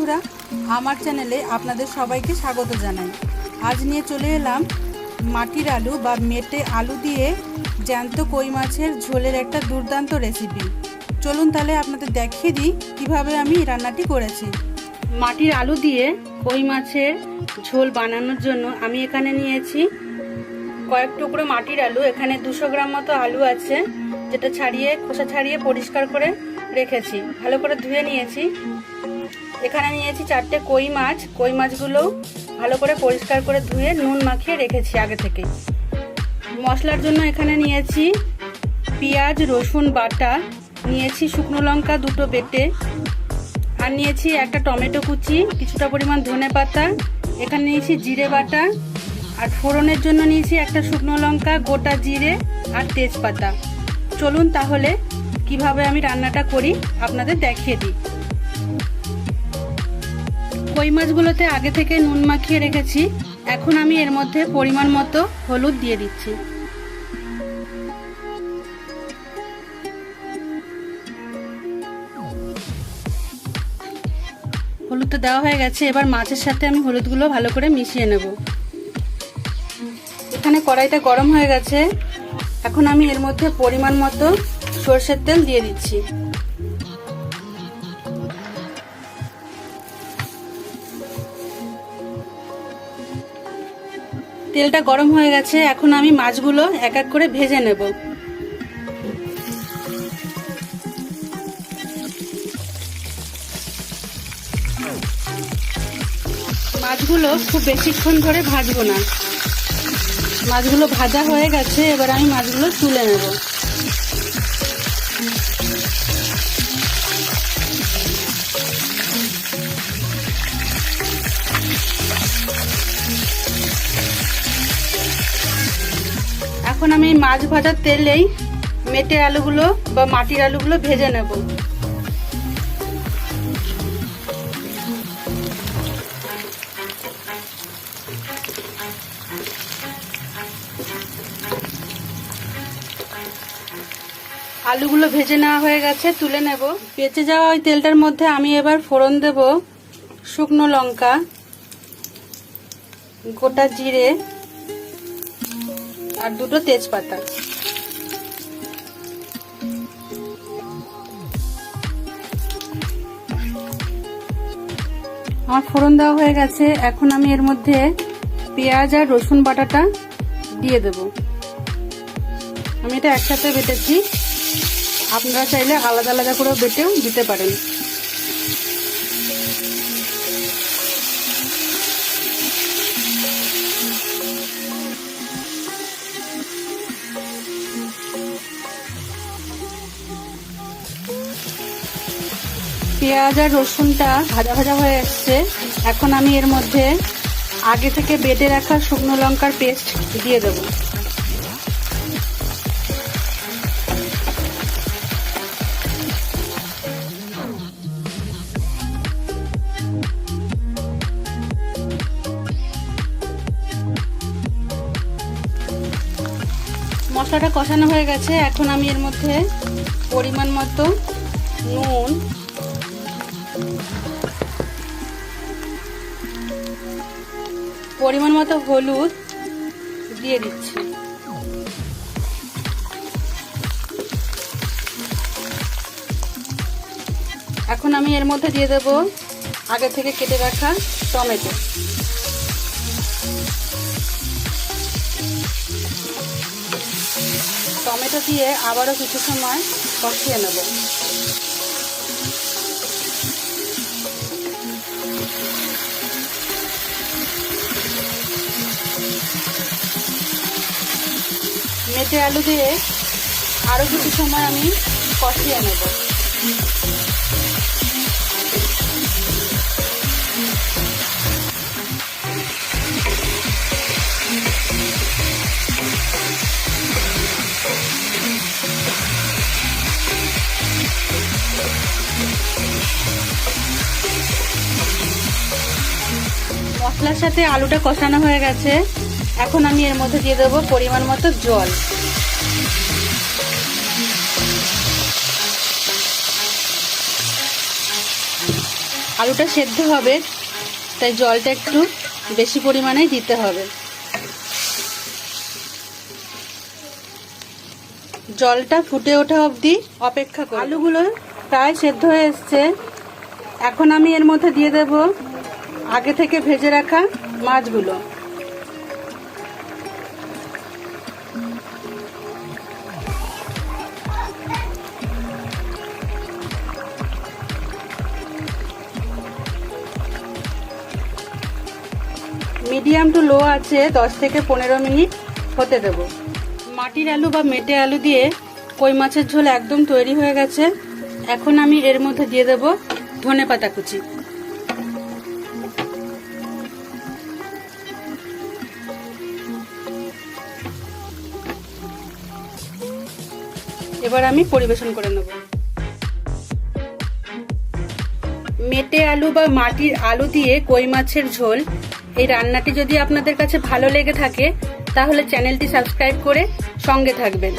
বন্ধুরা, আমার চ্যানেলে আপনাদের সবাইকে স্বাগত জানাই। আজ নিয়ে চলে এলাম মাটির আলু বা মেটে আলু দিয়ে জ্যান্ত কই মাছের ঝোলের একটা দুর্দান্ত রেসিপি। চলুন তাহলে আপনাদের দেখিয়ে দিই কিভাবে আমি রান্নাটি করেছি। মাটির আলু দিয়ে কই মাছের ঝোল বানানোর জন্য আমি এখানে নিয়েছি কয়েক টুকরো মাটির আলু। এখানে 200 গ্রাম মতো আলু আছে, যেটা খোসা ছাড়িয়ে পরিষ্কার করে রেখেছি, ভালো করে ধুয়ে নিয়েছি। এখানে নিয়েছি 4টে কই মাছ। কই মাছগুলো ভালো করে পরিষ্কার করে ধুয়ে নুন মাখিয়ে রেখেছি আগে থেকে। মশলার জন্য এখানে নিয়েছি পেঁয়াজ রসুন বাটা, নিয়েছি শুকনো লঙ্কা 2টো বেটে, আর নিয়েছি একটা টমেটো কুচি, কিছুটা পরিমাণ ধনে পাতা, এখানে নিয়েছি জিরে বাটা, আর ফোড়নের জন্য নিয়েছি একটা শুকনো লঙ্কা, গোটা জিরে আর তেজপাতা। চলুন তাহলে কিভাবে আমি রান্নাটা করি আপনাদের দেখিয়ে দিই। কই মাছগুলোতে আগে থেকে নুন মাখিয়ে রেখেছি। এখন আমি এর মধ্যে পরিমাণ মতো হলুদ দিয়ে দিচ্ছি। হলুদটা দেওয়া হয়ে গেছে, এবার মাছের সাথে আমি হলুদগুলো ভালো করে মিশিয়ে নেব। এখানে কড়াইটা গরম হয়ে গেছে, এখন আমি এর মধ্যে পরিমাণ মতো সরষের তেল দিয়ে দিচ্ছি। তেলটা গরম হয়ে গেছে, এখন আমি মাছগুলো এক এক করে ভেজে নেব। মাছগুলো খুব বেশিক্ষণ ধরে ভাজবো না। মাছগুলো ভাজা হয়ে গেছে, এবার আমি মাছগুলো তুলে নেব। এখন আমি মাছ ভাজার তেলেই মেটে আলুগুলো বা মাটির আলুগুলো ভেজে নেব। আলুগুলো ভেজে নেওয়া হয়ে গেছে, তুলে নেব। বেঁচে যাওয়া ওই তেলটার মধ্যে আমি এবার ফোড়ন দেব শুকনো লঙ্কা, গোটা জিরে আর 2টো তেজপাতা। আমার ফোড়ন দেওয়া হয়ে গেছে, এখন আমি এর মধ্যে পেঁয়াজ আর রসুন বাটাটা দিয়ে দেব। আমি এটা একসাথে বেটেছি, আপনারা চাইলে আলাদা আলাদা করেও বেটেও দিতে পারেন। পেঁয়াজ আর রসুনটা ভাজা ভাজা হয়ে এসছে, এখন আমি এর মধ্যে আগে থেকে বেটে রাখা শুকনো লঙ্কার পেস্ট দিয়ে দেব। মশলাটা কষানো হয়ে গেছে, এখন আমি এর মধ্যে পরিমাণ মতো নুন, পরিমাণ মতো হলুদ দিয়ে দিচ্ছি। এখন আমি এর মধ্যে দিয়ে দেব আগে থেকে কেটে রাখা টমেটো। টমেটো দিয়ে আবারও কিছু সময় কষিয়ে নেব। মেটে আলু দিয়ে আরও কিছু সময় আমি কষিয়ে নেব। মশলার সাথে আলুটা কষানো হয়ে গেছে, এখন আমি এর মধ্যে দিয়ে দেবো পরিমাণ মতো জল। আলুটা সেদ্ধ হবে, তাই জলটা একটু বেশি পরিমাণেই দিতে হবে। জলটা ফুটে ওঠা অবধি অপেক্ষা করব। আলুগুলো প্রায় সেদ্ধ হয়ে এসছে। এখন আমি এর মধ্যে দিয়ে দেব আগে থেকে ভেজে রাখা মাছগুলো। মিডিয়াম টু লো আছে 10 থেকে 15 মিনিট হতে দেব। মাটির আলু বা মেটে আলু দিয়ে কই মাছের ঝোল একদম তৈরি হয়ে গেছে। এখন আমি এর মধ্যে দিয়ে দেব ধনেপাতা কুচি। এবার আমি পরিবেশন করে নেব। মেটে আলু বা মাটির আলু দিয়ে কই মাছের ঝোল, এই রান্নাটি যদি আপনাদের কাছে ভালো লেগে থাকে তাহলে চ্যানেলটি সাবস্ক্রাইব করে সঙ্গে থাকবেন।